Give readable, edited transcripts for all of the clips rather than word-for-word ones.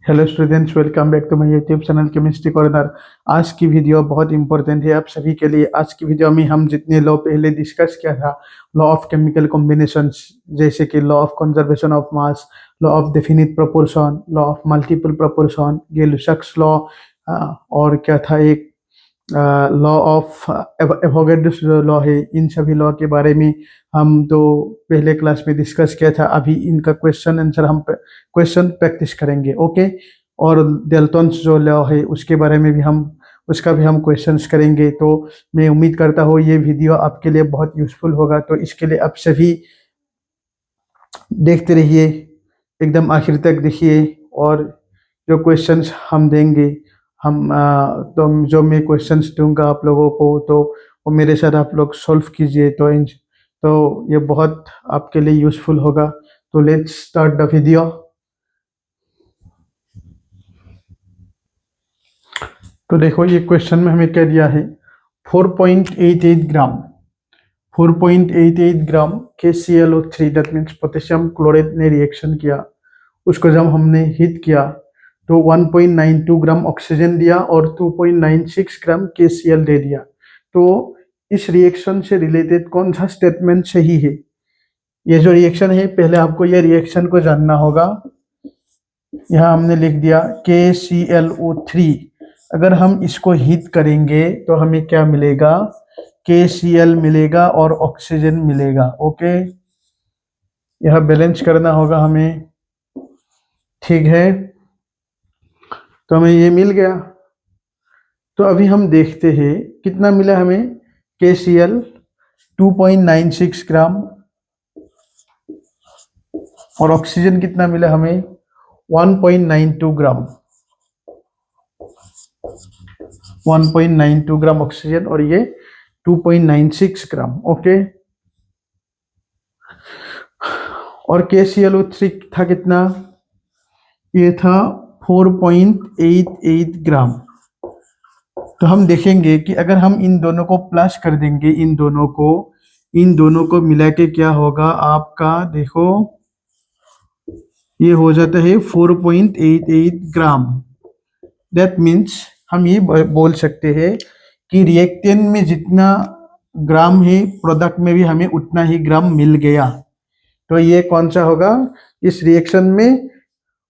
Hello students, welcome back to my YouTube channel chemistry corner. आज की video बहुत important है आप सभी के लिए। आज की वीडियो में हम जितने लॉ पहले डिस्कस किया था, लॉ ऑफ केमिकल कॉम्बिनेशंस, जैसे कि law of conservation of mass, law of definite proportion, law of multiple proportion, Gay Lussac's law, और क्या था एक लॉ ऑफ एवोगाड्रोस जो लॉ है, इन सभी लॉ के बारे में हम तो पहले क्लास में डिस्कस किया था। अभी इनका क्वेश्चन आंसर हम क्वेश्चन प्रैक्टिस करेंगे, ओके। और डेल्टन्स जो लॉ है उसके बारे में भी हम उसका भी हम क्वेश्चंस करेंगे। तो मैं उम्मीद करता हूँ ये वीडियो आपके लिए बहुत यूजफुल होगा। तो इसके लिए आप सभी देखते रहिए, एकदम आखिर तक देखिए। और जो क्वेश्चंस हम देंगे, तो जो मैं क्वेश्चंस दूंगा आप लोगों को, तो वो मेरे साथ आप लोग सॉल्व कीजिए। तो ये बहुत आपके लिए यूजफुल होगा। तो लेट्स स्टार्ट द वीडियो। तो देखो, ये क्वेश्चन में हमें क्या दिया है, 4.88 ग्राम 4.88 ग्राम KClO3, that means potassium chloride ने रिएक्शन किया। उसको जब हमने हीट किया तो 1.92 ग्राम ऑक्सीजन दिया और 2.96 ग्राम KCl दे दिया। तो इस रिएक्शन से रिलेटेड कौन सा स्टेटमेंट सही है? ये जो रिएक्शन है, पहले आपको ये रिएक्शन को जानना होगा। यहाँ हमने लिख दिया KClO3। अगर हम इसको हीट करेंगे तो हमें क्या मिलेगा? KCl मिलेगा और ऑक्सीजन मिलेगा, ओके। यह बैलेंस करना होगा हमें, ठीक है। तो हमें ये मिल गया। तो अभी हम देखते हैं कितना मिला हमें। KCl 2.96 ग्राम और ऑक्सीजन कितना मिला हमें? 1.92 ग्राम 1.92 ग्राम ऑक्सीजन, और ये 2.96 ग्राम, ओके। और KClO3 था कितना? ये था 4.88 ग्राम। तो हम देखेंगे कि अगर हम इन दोनों को प्लस कर देंगे, इन दोनों को मिला के क्या होगा आपका, देखो ये हो जाता है 4.88 ग्राम। दैट मीन्स हम ये बोल सकते हैं कि रिएक्टेंट में जितना ग्राम है, प्रोडक्ट में भी हमें उतना ही ग्राम मिल गया। तो ये कौन सा होगा? इस रिएक्शन में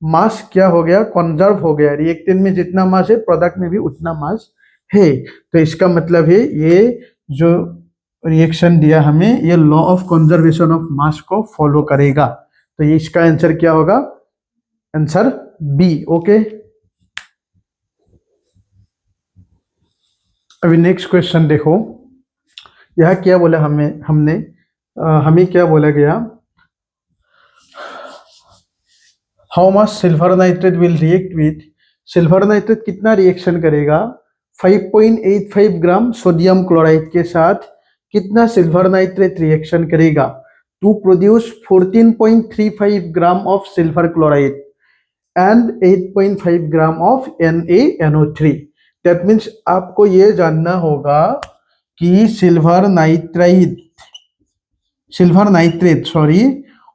मास क्या हो गया? कंजर्व हो गया। रिएक्टेंट में जितना मास है, प्रोडक्ट में भी उतना मास है। तो इसका मतलब है ये जो रिएक्शन दिया हमें, ये law of conservation of mass को फॉलो करेगा। तो ये इसका आंसर क्या होगा? Answer B, okay. अभी नेक्स्ट क्वेश्चन देखो, यह क्या बोला हमें क्या बोला गया? How much silver nitrate will react with, silver nitrate कितना रिएक्शन करेगा 5.85 ग्राम सोडियम क्लोराइड के साथ? कितना सिल्वर नाइट्रेट रिएक्शन करेगा to produce 14.35 gram of silver chloride and 8.5 gram of NaNO3? That means आपको ये जानना होगा कि सिल्वर नाइट्रेट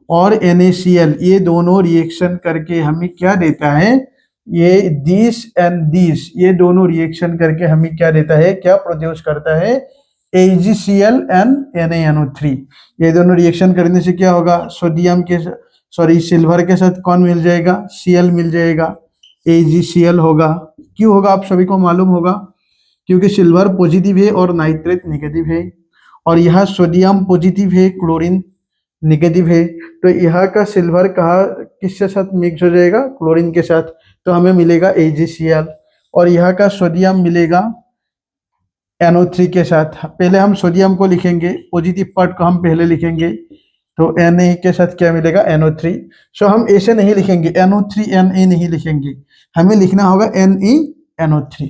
और NaCl, ये दोनों रिएक्शन करके हमें क्या देता है? ये दिस एंड दिस, ये दोनों रिएक्शन करके हमें क्या देता है, क्या प्रोड्यूस करता है? AgCl and NaNO3। ये दोनों रिएक्शन करने से क्या होगा? सिल्वर के साथ कौन मिल जाएगा? Cl मिल जाएगा, AgCl होगा। क्यों होगा आप सभी को मालूम होगा, क्योंकि सिल्वर पॉजिटिव है और नाइट्रेट नेगेटिव है, और यहाँ सोडियम पॉजिटिव है, क्लोरीन नेगेटिव है। तो यहाँ का सिल्वर किसके साथ मिक्स हो जाएगा? क्लोरीन के साथ। तो हमें मिलेगा AgCl, और यहाँ का सोडियम मिलेगा NO3 के साथ। पहले हम सोडियम को लिखेंगे, पॉजिटिव पार्ट को हम पहले लिखेंगे। तो Na के साथ क्या मिलेगा? NO3। सो हम ऐसे नहीं लिखेंगे, NO3 Na नहीं लिखेंगे, हमें लिखना होगा NeNO3।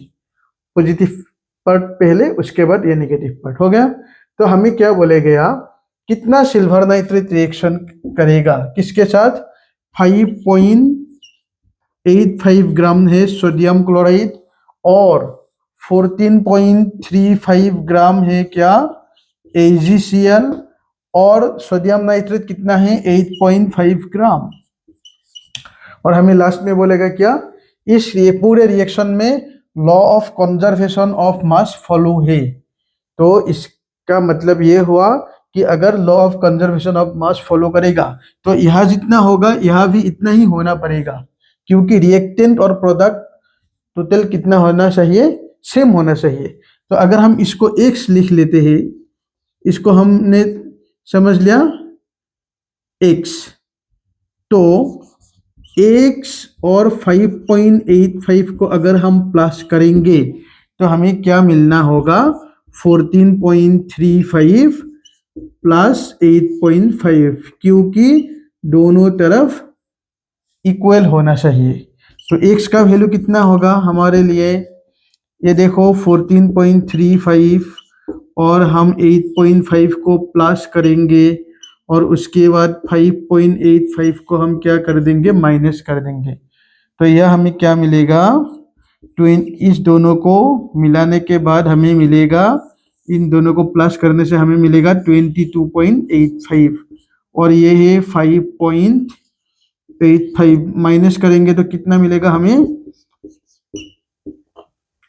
पॉजिटिव पार्ट पहले, उसके बाद ये नेगेटिव पार्ट हो गया। तो हमें क्या बोले गया, कितना सिल्वर नाइट्रेट रिएक्शन करेगा किसके साथ? 5.85 ग्राम है सोडियम क्लोराइड और 14.35 ग्राम है क्या? AgCl, और सोडियम नाइट्रेट कितना है? 8.5 ग्राम। और हमें लास्ट में बोलेगा क्या? इस ये पूरे रिएक्शन में law of conservation of mass follow है। तो इसका मतलब ये हुआ कि अगर law of conservation of mass follow करेगा तो यहाँ जितना होगा यहाँ भी इतना ही होना पड़ेगा, क्योंकि रिएक्टेंट और प्रोडक्ट टोटल कितना होना चाहिए, सेम होना चाहिए। तो अगर हम इसको x लिख लेते हैं, इसको हमने समझ लिया x, तो x और 5.85 को अगर हम प्लस करेंगे तो हमें क्या मिलना होगा, 14.35 प्लस 8.5, क्योंकि दोनों तरफ इक्वल होना चाहिए। तो x का वैल्यू कितना होगा हमारे लिए, ये देखो 14.35 और हम 8.5 को प्लस करेंगे और उसके बाद 5.85 को हम क्या कर देंगे, माइनस कर देंगे। तो यह हमें क्या मिलेगा, इस दोनों को मिलाने के बाद हमें मिलेगा, इन दोनों को प्लस करने से हमें मिलेगा 22.85 और ये है 5.85, माइनस करेंगे तो कितना मिलेगा हमें,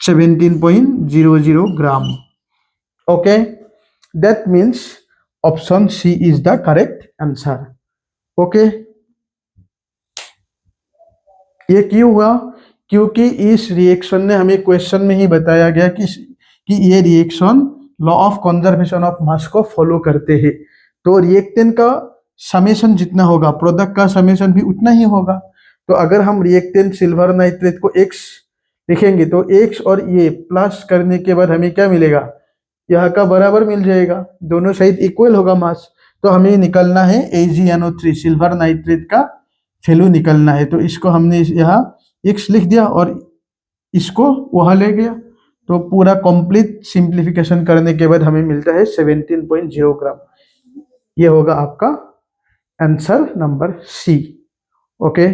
17.00 gram. Okay, that means option C is the correct answer. Okay, ये क्यों हुआ, क्योंकि इस रिएक्शन ने हमें क्वेश्चन में ही बताया गया कि ये reaction law of conservation of mass को फॉलो करते हैं। तो रिएक्टेंट का समेशन जितना होगा प्रोडक्ट का समेशन भी उतना ही होगा। तो अगर हम रिएक्टेंट सिल्वर नाइट्रेट को x लिखेंगे तो x और ये प्लस करने के बाद हमें क्या मिलेगा, यह का बराबर मिल जाएगा, दोनों साइड इक्वल होगा मास। तो हमें निकलना है AgNO3 सिल्वर नाइट्रेट का वैल्यू निकलना है। तो इसको हमने यहाँ x लिख दिया और इसको वहां ले गया, तो पूरा कंप्लीट सिंप्लीफिकेशन करने के बाद हमें मिलता है 17.0 ग्राम। ये होगा आपका आंसर नंबर सी। ओके,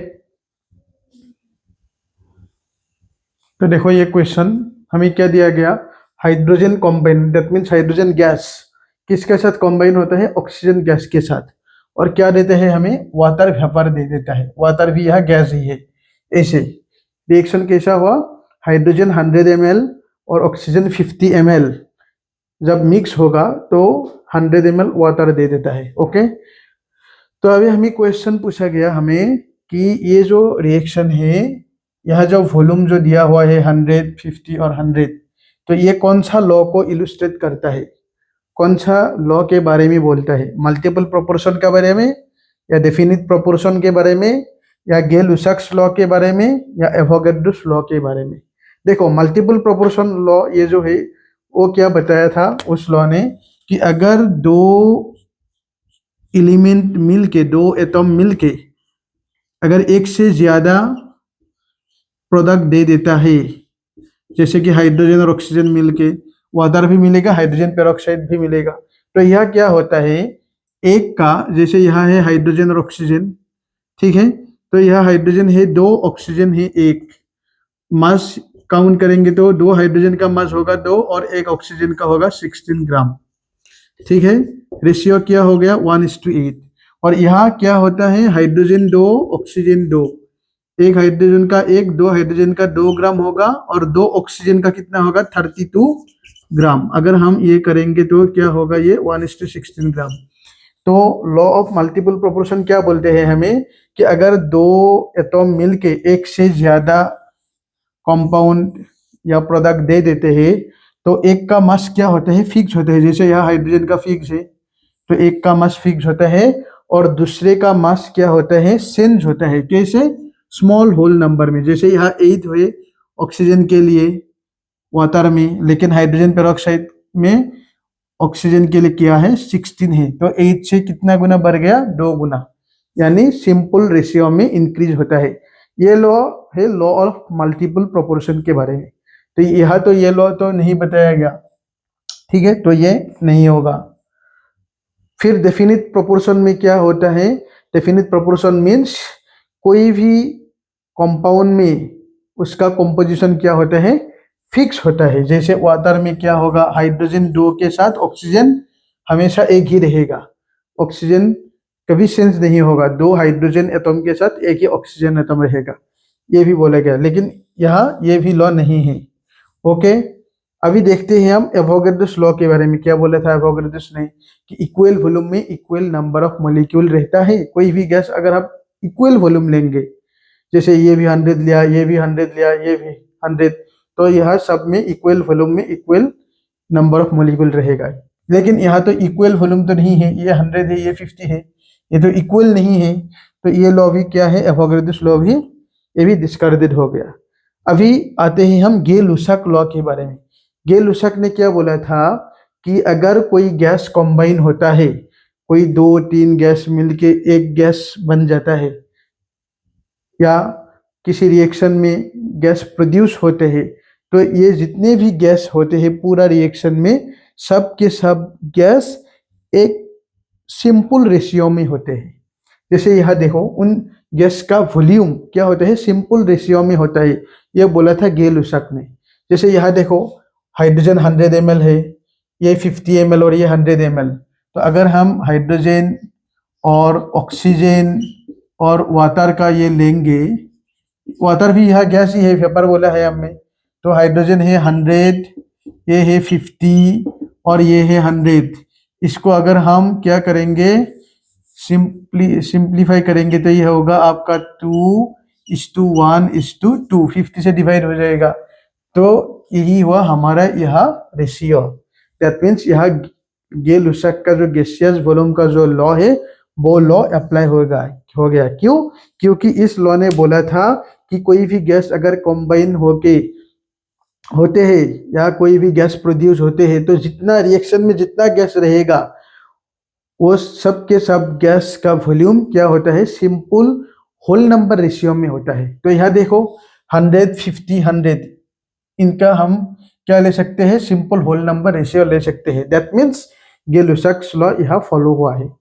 तो देखो ये क्वेश्चन हमें क्या दिया गया, hydrogen combine, that means hydrogen gas किसके साथ कॉम्बाइन होता है, ऑक्सीजन गैस के साथ, और क्या देते हैं हमें, वाटर वेपर दे देता है। वाटर भी यह गैस ही है। ऐसे रिएक्शन कैसा हुआ, हाइड्रोजन 100 ml और ऑक्सीजन 50 ml जब मिक्स होगा तो 100 ml वाटर दे देता है। ओके, तो अभी हमें क्वेश्चन पूछा गया हमें कि ये जो रिएक्शन है, यह जो वॉल्यूम जो दिया हुआ है 100, 50 और 100, तो ये कौन सा लॉ को इलुस्ट्रेट करता है, कौन सा लॉ के बारे में बोलता है, मल्टीपल प्रोपोर्शन के बारे में, या डेफिनिट प्रोपोर्शन के बारे में, या गेल-लुसाक्स लॉ के बारे में, या एवोगाड्रोस लॉ के बारे में। देखो मल्टीपल प्रोपोर्शन लॉ ये जो है वो क्या बताया था उस लॉ ने, कि अगर दो एलिमेंट मिलके, दो एटम मिलके अगर एक से ज्यादा प्रोडक्ट दे देता है, जैसे कि हाइड्रोजन और ऑक्सीजन मिलके, वाटर भी मिलेगा, हाइड्रोजन पेरोक्साइड भी मिलेगा, तो यह क्या होता है, एक का, जैसे यहाँ है हाइड्रोजन और ऑक्सीजन, ठीक है, तो यह हाइड्रोजन है 2, ऑक्सीजन है 1, मास काउंट करेंगे तो 2 हाइड्रोजन का मास होगा 2 और 1 ऑक्सीजन का होगा 16 ग्राम, ठीक है, रेशियो क्या हो गया 1:8। और यहाँ क्या होता है, हाइड्रोजन 2, ऑक्सीजन 2, एक हाइड्रोजन का 1, 2 हाइड्रोजन का 2 ग्राम होगा और 2 ऑक्सीजन का कितना होगा 32 ग्राम। अगर हम ये करेंगे तो क्या होगा, ये 1:16 ग्राम। तो लॉ ऑफ मल्टीपल प्रोपोर्शन क्या बोलते हैं हमें, कि अगर दो एटम मिलके एक से ज्यादा कंपाउंड या प्रोडक्ट दे देते हैं तो एक का मास क्या होता है, फिक्स होता है। जैसे यहाँ हाइड्रोजन का फिक्स है तो एक का मास फिक्स होता है और दूसरे का मास क्या होता है, चेंज होता है। कैसे, स्मॉल होल नंबर में, जैसे यहाँ 8 हुए ऑक्सीजन के लिए वाटर में, लेकिन हाइड्रोजन पेरोक्साइड में ऑक्सीजन के लिए क्या है 16 है, तो 8 से कितना गुना बढ़ गया, 2 गुना, यानी सिंपल रेशियो में इंक्रीज होता है। ये लॉ है लॉ ऑफ मल्टीपल प्रोपोर्शन के बारे में। तो यह तो ये लॉ तो नहीं बताया गया, ठीक है, तो ये नहीं होगा। फिर डेफिनिट प्रोपोर्शन में क्या होता है, डेफिनिट प्रोपोर्शन मीन्स कोई भी कंपाउंड में उसका कंपोजिशन क्या होता है, फिक्स होता है। जैसे वाटर में क्या होगा, हाइड्रोजन 2 के साथ ऑक्सीजन हमेशा एक ही रहेगा, ऑक्सीजन कभी चेंज नहीं होगा, 2 हाइड्रोजन एटम के साथ एक ही ऑक्सीजन एटम रहेगा। ये भी बोला गया, लेकिन यहाँ ये भी लॉ नहीं है। ओके, अभी देखते हैं हम एवोगाड्रोस लॉ के बारे में। क्या बोला था एवोगाड्रोस ने कि इक्वल वॉल्यूम में इक्वल नंबर ऑफ मॉलिक्यूल रहता है। कोई भी गैस अगर आप इक्वल वॉल्यूम लेंगे, जैसे ये भी 100 लिया, ये भी 100 लिया, ये भी 100, तो यह सब में इक्वल वॉल्यूम में इक्वल नंबर ऑफ मॉलिक्यूल रहेगा। लेकिन यहाँ तो इक्वल वॉल्यूम तो नहीं है, ये 100 है, ये 50 है, ये तो इक्वल नहीं है। तो ये लॉ भी क्या है, एवोगाड्रोस लॉ भी, ये भी डिस्कार्डेड हो गया। अभी आते हैं हम गे-लुसाक लॉ के बारे में। गे-लुसाक ने क्या बोला था कि अगर कोई गैस कंबाइन होता है, कोई 2-3 गैस मिलके एक गैस बन जाता है, या किसी रिएक्शन में गैस प्रोड्यूस होते हैं, तो ये जितने भी गैस होते हैं पूरा रिएक्शन में, सब के सब गैस एक सिंपल रेशियो में होते हैं। जैसे यहाँ देखो, उन गैस का वॉल्यूम क्या होता है, सिंपल रेशियो में होता है। ये बोला था गे-लुसाक ने। जैसे यहाँ देखो, हाइड्रोजन 100 ml है, ये 50 ml और ये 100 ml। तो अगर हम हाइड्रोजन और ऑक्सीजन और वाटर का ये लेंगे, वाटर भी यह गैस ही है, वेपर बोला है हमने। तो हाइड्रोजन है 100, ये है 50 और ये है 100। इसको अगर हम क्या करेंगे, सिंप्लीफाई करेंगे, तो ये होगा आपका 2:1:2, 50 से डिवाइड हो जाएगा। तो यही हुआ हमारा यह रेशियो। दैट मीन्स यहाँ गे-लुसाक का जो गैसियस वॉल्यूम का जो लॉ है, वो लॉ अप्लाई हो गया। क्यों? क्योंकि इस लॉ ने बोला था कि कोई भी गैस अगर कंबाइन होते हैं या कोई भी गैस प्रोड्यूस होते हैं, तो जितना रिएक्शन में जितना गैस रहेगा, वो सब के सब गैस का वॉल्यूम क्या होता है, सिंपल होल नंबर रेशियो में होता है। तो यहाँ देखो 100, 50, 100, इनका हम क्या ले सकते हैं, सिंपल होल नंबर रेशियो ले सकते हैं। दैट मीन्स गे-लुसाक लॉ यहाँ फॉलो हुआ है।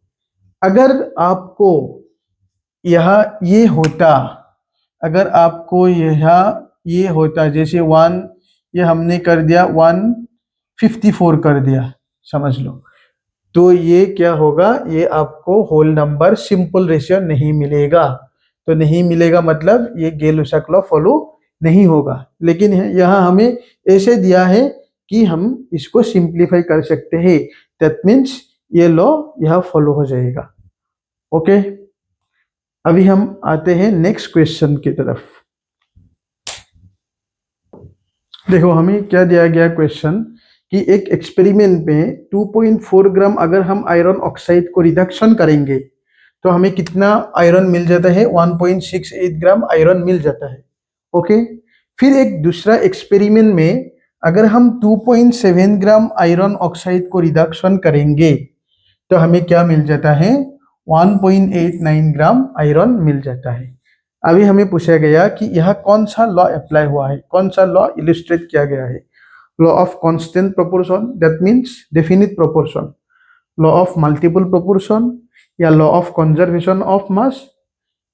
अगर आपको यहाँ ये होता, अगर आपको यहाँ ये होता, जैसे 1, ये हमने कर दिया 154 कर दिया, समझ लो, तो ये क्या होगा, ये आपको होल नंबर सिंपल रेशियो नहीं मिलेगा। तो नहीं मिलेगा मतलब ये गे-लुसाक लॉ फॉलो नहीं होगा। लेकिन यहाँ हमें ऐसे दिया है कि हम इसको सिंप्लीफाई कर सकते हैं। दैट मीन्स ये लॉ यहाँ फॉलो हो जाएगा। ओके, अभी हम आते हैं नेक्स्ट क्वेश्चन की तरफ। देखो हमें क्या दिया गया क्वेश्चन कि एक एक्सपेरिमेंट में 2.4 ग्राम अगर हम आयरन ऑक्साइड को रिडक्शन करेंगे, तो हमें कितना आयरन मिल जाता है, 1.68 ग्राम आयरन मिल जाता है। ओके, फिर एक दूसरा एक्सपेरिमेंट में अगर हम 2.7 ग्राम आयरन ऑक्साइड को रिडक्शन करेंगे, तो हमें क्या मिल जाता है, 1.89 ग्राम आयरन मिल जाता है। अभी हमें पूछा गया कि यह कौन सा लॉ अप्लाई हुआ है, कौन सा लॉ इलिस्ट्रेट किया गया है। Law of constant proportion, that means definite proportion, law of multiple proportion, या law of conservation of mass,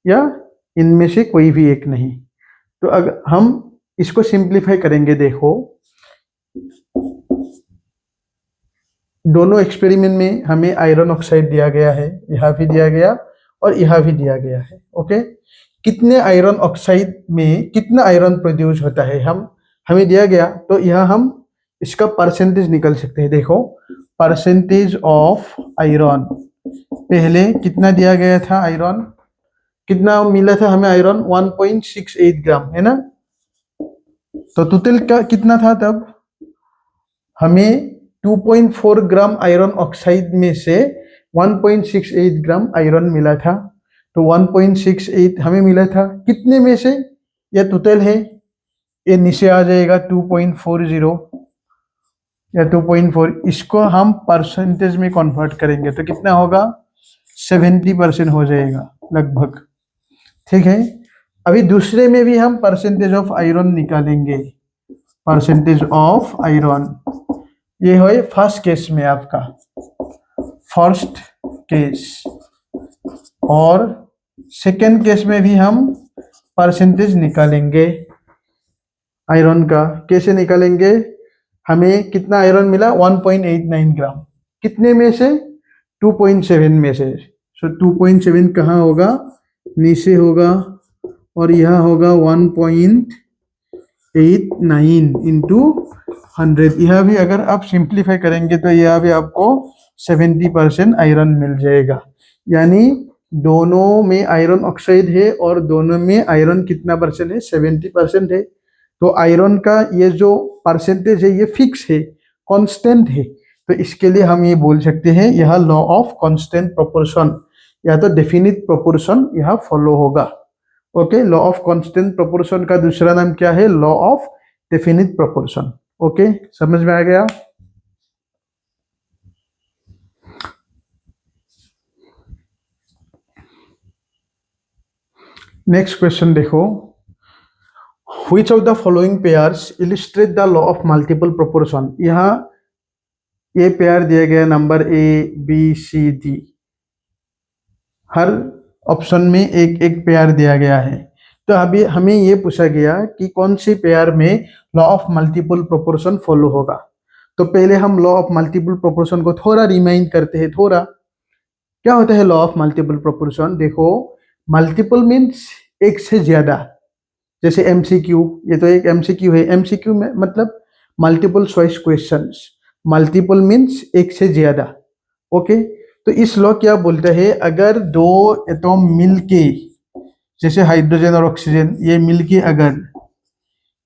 या इनमें से कोई भी एक नहीं। तो अगर हम इसको सिंप्लीफाई करेंगे, देखो दोनों एक्सपेरिमेंट में हमें आयरन ऑक्साइड दिया गया है, यहाँ भी दिया गया और यहाँ भी दिया गया है। ओके, कितने आयरन ऑक्साइड में कितना आयरन प्रोड्यूस होता है हमें दिया गया, तो यहाँ हम इसका परसेंटेज निकल सकते हैं। देखो परसेंटेज ऑफ आयरन, पहले कितना दिया गया था, आयरन कितना मिला था हमें, आयरन 1.68 ग्राम है ना। तो टोटल का कितना था तब, हमें 2.4 ग्राम आयरन ऑक्साइड में से 1.68 ग्राम आयरन मिला था। तो 1.68 हमें मिला था कितने में से, यह टोटल है, ये नीचे आ जाएगा 2.40 या 2.4। इसको हम परसेंटेज में कन्वर्ट करेंगे तो कितना होगा, 70% हो जाएगा लगभग। ठीक है, अभी दूसरे में भी हम परसेंटेज ऑफ आयरन निकालेंगे। परसेंटेज ऑफ आयरन ये है फर्स्ट केस में आपका, फर्स्ट केस, और सेकेंड केस में भी हम परसेंटेज निकालेंगे आयरन का। कैसे निकालेंगे, हमें कितना आयरन मिला, 1.89 ग्राम, कितने में से, 2.7 में से। सो 2.7 कहाँ होगा, नीचे होगा, और यह होगा 1.89 इंटू 100। यह भी अगर आप सिंप्लीफाई करेंगे तो यह भी आपको 70% आयरन मिल जाएगा। यानी दोनों में आयरन ऑक्साइड है और दोनों में आयरन कितना परसेंट है, 70% है। तो आयरन का ये जो परसेंटेज है ये फिक्स है, कांस्टेंट है। तो इसके लिए हम ये बोल सकते हैं यह लॉ ऑफ कांस्टेंट प्रोपोर्शन या तो डेफिनिट प्रोपोर्शन यह फॉलो होगा। Okay, law of constant proportion का दूसरा नाम क्या है, law of definite proportion. Okay, समझ में आ गया। नेक्स्ट क्वेश्चन देखो, which of the following pairs illustrate the law of multiple proportion। यहाँ ये पेयर दिया गया नंबर ABCD, हर ऑप्शन में एक एक पेयर दिया गया है। तो अभी हमें ये पूछा गया कि कौन सी पेयर में law of multiple proportion follow होगा। तो पहले हम लॉ ऑफ मल्टीपल प्रोपोर्शन को थोड़ा रिमाइंड करते हैं। थोड़ा क्या होता है लॉ ऑफ मल्टीपल प्रोपोर्शन, देखो मल्टीपल मीन्स एक से ज्यादा। जैसे एमसीक्यू, ये तो एक एमसीक्यू है। एमसीक्यू में मतलब multiple choice questions, multiple means एक से ज्यादा। ओके, तो इस लॉ क्या बोलता है, अगर दो एटॉम मिलके, जैसे हाइड्रोजन और ऑक्सीजन, ये मिलके अगर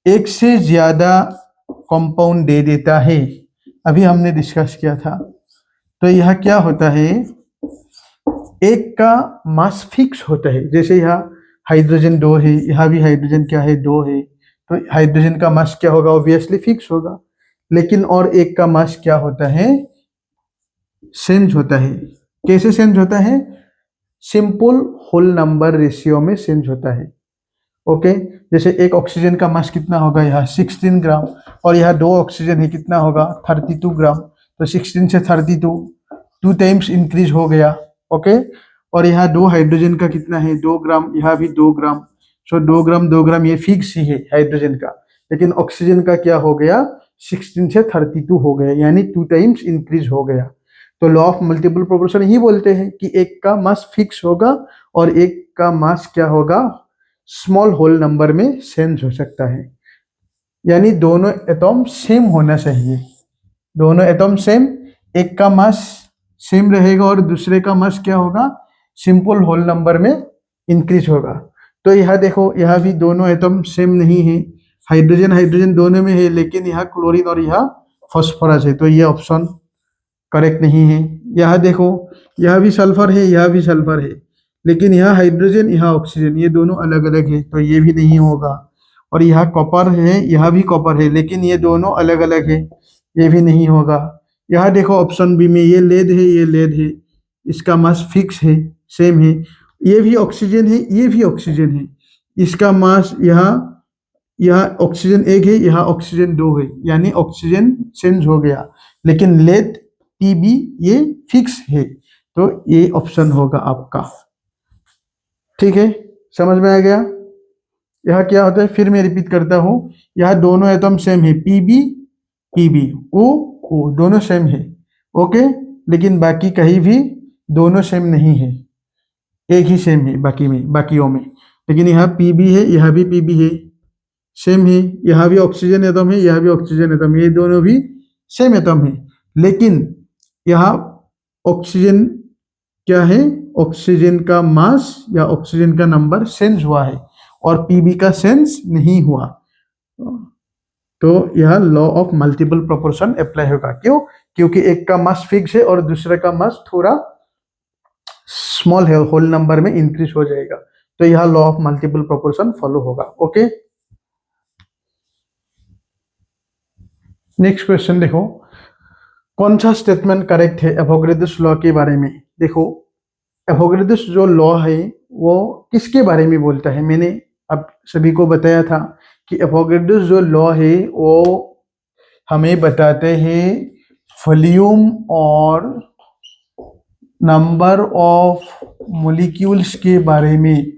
एक से ज्यादा कंपाउंड दे देता है, अभी हमने डिस्कस किया था, तो यह क्या होता है, एक का मास फिक्स होता है। जैसे यहाँ हाइड्रोजन 2 है, यहाँ भी हाइड्रोजन क्या है, 2 है। तो हाइड्रोजन का मास क्या होगा, ऑब्वियसली फिक्स होगा। लेकिन और एक का मास क्या होता है, चेंज होता है। कैसे चेंज होता है, सिंपल होल नंबर रेशियो में चेंज होता है। ओके, जैसे एक ऑक्सीजन का मास कितना होगा, यहाँ 16 ग्राम, और यहाँ 2 ऑक्सीजन है, कितना होगा 32 ग्राम। तो 16 से 32 2 टाइम्स इंक्रीज हो गया। ओके, और यहाँ 2 हाइड्रोजन का कितना है, 2 ग्राम, यहाँ भी 2 ग्राम। सो 2 ग्राम 2 ग्राम ये फिक्स ही है हाइड्रोजन का। लेकिन ऑक्सीजन का क्या हो गया, 16 से 32 हो गया, यानी 2 टाइम्स इंक्रीज हो गया। तो लॉ ऑफ मल्टीपल प्रोपोर्शन ही बोलते हैं कि एक का मास फिक्स होगा और एक का मास क्या होगा, स्मॉल होल नंबर में चेंज हो सकता है। यानी दोनों एटॉम सेम होना चाहिए, दोनों एटॉम सेम, एक का मास सेम रहेगा और दूसरे का मास क्या होगा, सिंपल होल नंबर में इंक्रीज होगा। तो यह देखो, यह भी दोनों एटॉम सेम नहीं है, हाइड्रोजन हाइड्रोजन दोनों में है, लेकिन यह क्लोरीन और यह फास्फोरस है। तो यह ऑप्शन करेक्ट नहीं है। यह देखो, यह भी सल्फर है, यह भी सल्फर है, लेकिन यह हाइड्रोजन यह ऑक्सीजन, ये दोनों अलग अलग है, तो ये भी नहीं होगा। और यह कॉपर है, यह भी कॉपर है, लेकिन ये दोनों अलग अलग है, ये भी नहीं होगा। यह देखो ऑप्शन बी में, ये लेड है, ये लेड है, इसका मास फिक्स है, सेम है। ये भी ऑक्सीजन है, ये भी ऑक्सीजन है, इसका मास यहाँ यहाँ ऑक्सीजन 1 है, यहाँ ऑक्सीजन 2 है, यानी ऑक्सीजन चेंज हो गया। लेकिन लेड टीबी ये फिक्स है, तो ये ऑप्शन होगा आपका। ठीक है, समझ में आ गया। यह क्या होता है, फिर मैं रिपीट करता हूं, यह दोनों एटम सेम है, पीबी पीबी, ओ दोनों सेम है। ओके, लेकिन बाकी कहीं भी दोनों सेम नहीं है, एक ही सेम है बाकी में, बाकियों में। लेकिन यहाँ पीबी है, यहाँ भी पीबी है, सेम है। यहाँ भी ऑक्सीजन एटम है, यहाँ भी ऑक्सीजन एटम है, ये दोनों भी सेम एटम है। लेकिन यहाँ ऑक्सीजन क्या है, ऑक्सीजन का मास या ऑक्सीजन का नंबर चेंज हुआ है और पीबी का चेंज नहीं हुआ। तो यह law of multiple proportion apply होगा। क्यों, क्योंकि एक का मास फिक्स है और दूसरे का मास थोड़ा स्मॉल है, होल नंबर में इंक्रीज हो जाएगा। तो यह law of multiple proportion follow होगा। ओके, नेक्स्ट क्वेश्चन देखो, कौन सा स्टेटमेंट करेक्ट है एवोगाड्रोस लॉ के बारे में। देखो, एवोगाड्रोस जो लॉ है वो किसके बारे में बोलता है, मैंने अब सभी को बताया था कि एवोगाड्रोस जो लॉ है वो हमें बताते हैं वॉल्यूम और नंबर ऑफ मॉलिक्यूल्स के बारे में,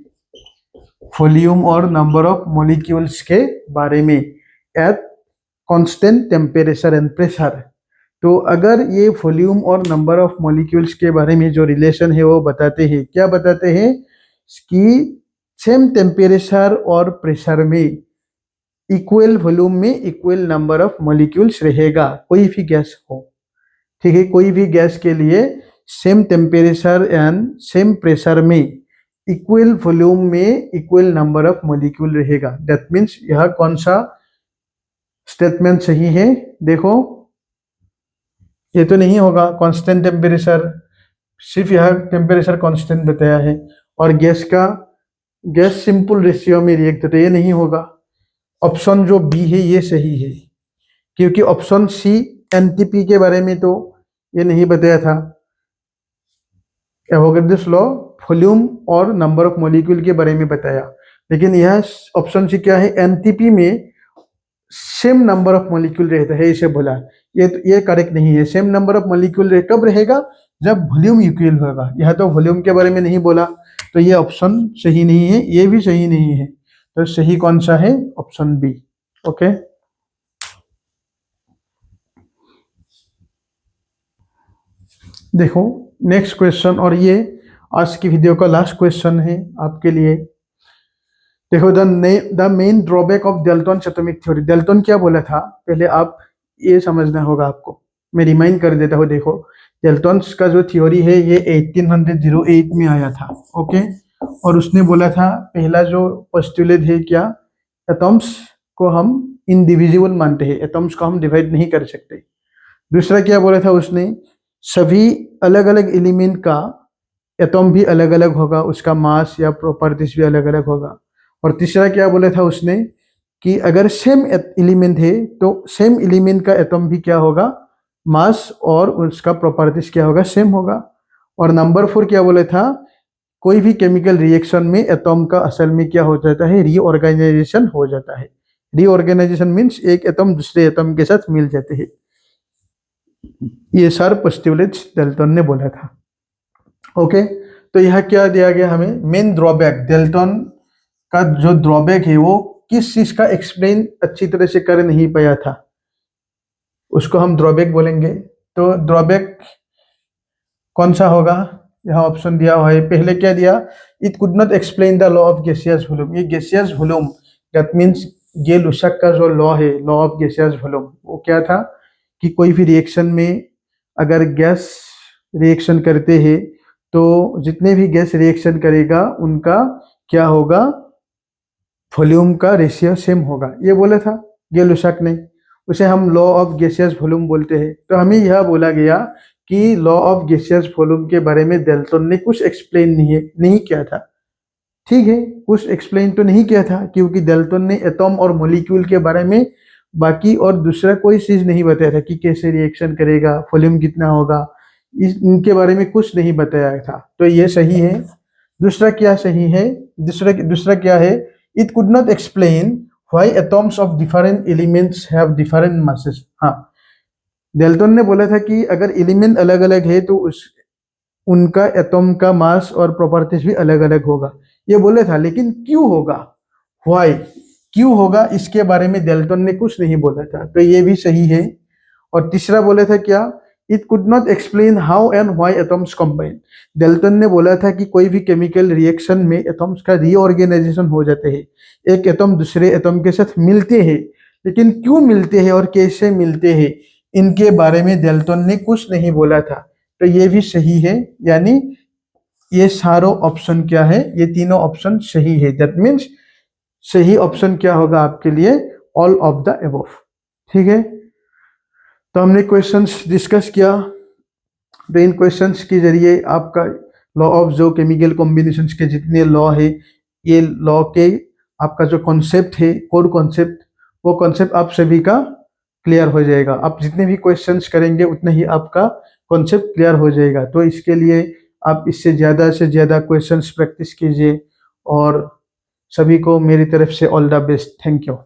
वॉल्यूम और नंबर ऑफ मॉलिक्यूल्स के बारे में at constant temperature and pressure. तो अगर ये वॉल्यूम और नंबर ऑफ मॉलिक्यूल्स के बारे में जो रिलेशन है वो बताते हैं, क्या बताते हैं कि सेम टेम्परेचर और प्रेशर में इक्वल वॉल्यूम में इक्वल नंबर ऑफ मॉलिक्यूल्स रहेगा, कोई भी गैस हो। ठीक है, कोई भी गैस के लिए same temperature and same pressure में इक्वल वॉल्यूम में इक्वल नंबर ऑफ मॉलिक्यूल रहेगा। दैट मीन्स यह कौन सा स्टेटमेंट सही है? देखो, ये तो नहीं होगा कांस्टेंट टेम्परेचर, सिर्फ यह टेम्परेचर कांस्टेंट बताया है और गैस सिंपल रेशियो में रिएक्ट, तो ये नहीं होगा। ऑप्शन जो बी है ये सही है, क्योंकि ऑप्शन सी एनटीपी के बारे में तो ये नहीं बताया था। एवोगाड्रोस लॉ वॉल्यूम और नंबर ऑफ मॉलिक्यूल के बारे में बताया, लेकिन यह ऑप्शन सी क्या है? एनटीपी में सेम नंबर ऑफ मॉलिक्यूल रहता है, इसे बोला। ये करेक्ट नहीं है। सेम नंबर ऑफ मॉलिक्यूल कब रहेगा? जब वॉल्यूम इक्वल होगा। यह तो वॉल्यूम के बारे में नहीं बोला, तो ये ऑप्शन सही नहीं है, ये भी सही नहीं है। तो सही कौन सा है? Option B. ओके, देखो नेक्स्ट क्वेश्चन, और ये आज की वीडियो का लास्ट क्वेश्चन है आपके लिए। देखो, the main drawback of Dalton atomic theory. Dalton क्या बोला था पहले आप ये समझना होगा आपको। मैं रिमाइंड कर देता हूँ। देखो, डेल्टन का जो थ्योरी है ये 1808 में आया था। ओके, और उसने बोला था पहला जो पोस्टुलेट है क्या? एटम्स को हम इनडिविजिबल मानते हैं, एटम्स को हम डिवाइड नहीं कर सकते। दूसरा क्या बोला था उसने? सभी अलग अलग एलिमेंट का एटम भी अलग अलग होगा, उसका मास या प्रॉपर्टीज भी अलग अलग होगा। और तीसरा क्या बोला था उसने? कि अगर सेम एलिमेंट है तो सेम एलिमेंट का एटम भी क्या होगा? मास और उसका प्रॉपर्टीज क्या होगा? सेम होगा। और नंबर 4 क्या बोला था? कोई भी केमिकल रिएक्शन में एटम का असल में क्या हो जाता है? रीऑर्गेनाइजेशन हो जाता है। रीऑर्गेनाइजेशन मीन्स एक एटम दूसरे एटम के साथ मिल जाते हैं। ये सारे पोस्टुलेट्स डेल्टन ने बोला था। ओके, तो यह क्या दिया गया हमें? मेन ड्रॉबैक, डेल्टन का जो ड्रॉबैक है वो किस चीज का एक्सप्लेन अच्छी तरह से कर नहीं पाया था, उसको हम ड्रॉबैक बोलेंगे। तो ड्रॉबैक कौन सा होगा? यहाँ ऑप्शन दिया हुआ है। पहले क्या दिया? It could not explain the law of gaseous volume. ये गैसियस वॉल्यूम, दैट मीन्स ये लुसाक का जो लॉ है, लॉ ऑफ गैसियस वॉल्यूम, वो क्या था कि कोई भी रिएक्शन में अगर गैस रिएक्शन करते हैं तो जितने भी गैस रिएक्शन करेगा उनका क्या होगा? वॉल्यूम का रेशियो सेम होगा। ये बोला था ये लुसाक ने, उसे हम लॉ ऑफ गैसियस वॉल्यूम बोलते हैं। तो हमें यह बोला गया कि लॉ ऑफ गैसियस वॉल्यूम के बारे में डेल्टन ने कुछ एक्सप्लेन नहीं किया था। ठीक है, कुछ एक्सप्लेन तो नहीं किया था, क्योंकि डेल्टन ने एटम और मॉलिक्यूल के बारे में बाकी और दूसरा कोई चीज नहीं बताया था कि कैसे रिएक्शन करेगा, वॉल्यूम कितना होगा, इनके बारे में कुछ नहीं बताया था। तो ये सही है। दूसरा क्या सही है? दूसरा क्या है? It could not explain why atoms of different elements have different masses. हाँ, डेल्टन ने बोला था कि अगर एलिमेंट अलग अलग है तो उनका एटम का मास और प्रॉपर्टीज भी अलग अलग होगा, ये बोले था। लेकिन क्यों होगा, व्हाई, क्यों होगा, इसके बारे में डेल्टन ने कुछ नहीं बोला था। तो ये भी सही है। और तीसरा बोला था क्या? It could not explain how and why atoms combine. Dalton ने बोला था कि कोई भी केमिकल रिएक्शन में एटम्स का रीऑर्गेनाइजेशन हो जाते हैं, एक एटम दूसरे एटम के साथ मिलते हैं, लेकिन क्यों मिलते हैं और कैसे मिलते हैं, इनके बारे में डेल्टन ने कुछ नहीं बोला था। तो ये भी सही है, यानी ये सारों ऑप्शन क्या है? ये तीनों ऑप्शन सही है। दैट मीन्स सही ऑप्शन क्या होगा आपके लिए? All of the above. ठीक है, तो हमने क्वेश्चंस डिस्कस किया। तो इन क्वेश्चंस के जरिए आपका लॉ ऑफ जो केमिकल कॉम्बिनेशंस के जितने लॉ है, ये लॉ के आपका जो कॉन्सेप्ट है, कोर कॉन्सेप्ट, वो कॉन्सेप्ट आप सभी का क्लियर हो जाएगा। आप जितने भी क्वेश्चंस करेंगे उतना ही आपका कॉन्सेप्ट क्लियर हो जाएगा। तो इसके लिए आप इससे ज़्यादा से ज़्यादा क्वेश्चंस प्रैक्टिस कीजिए, और सभी को मेरी तरफ से all the best. Thank you.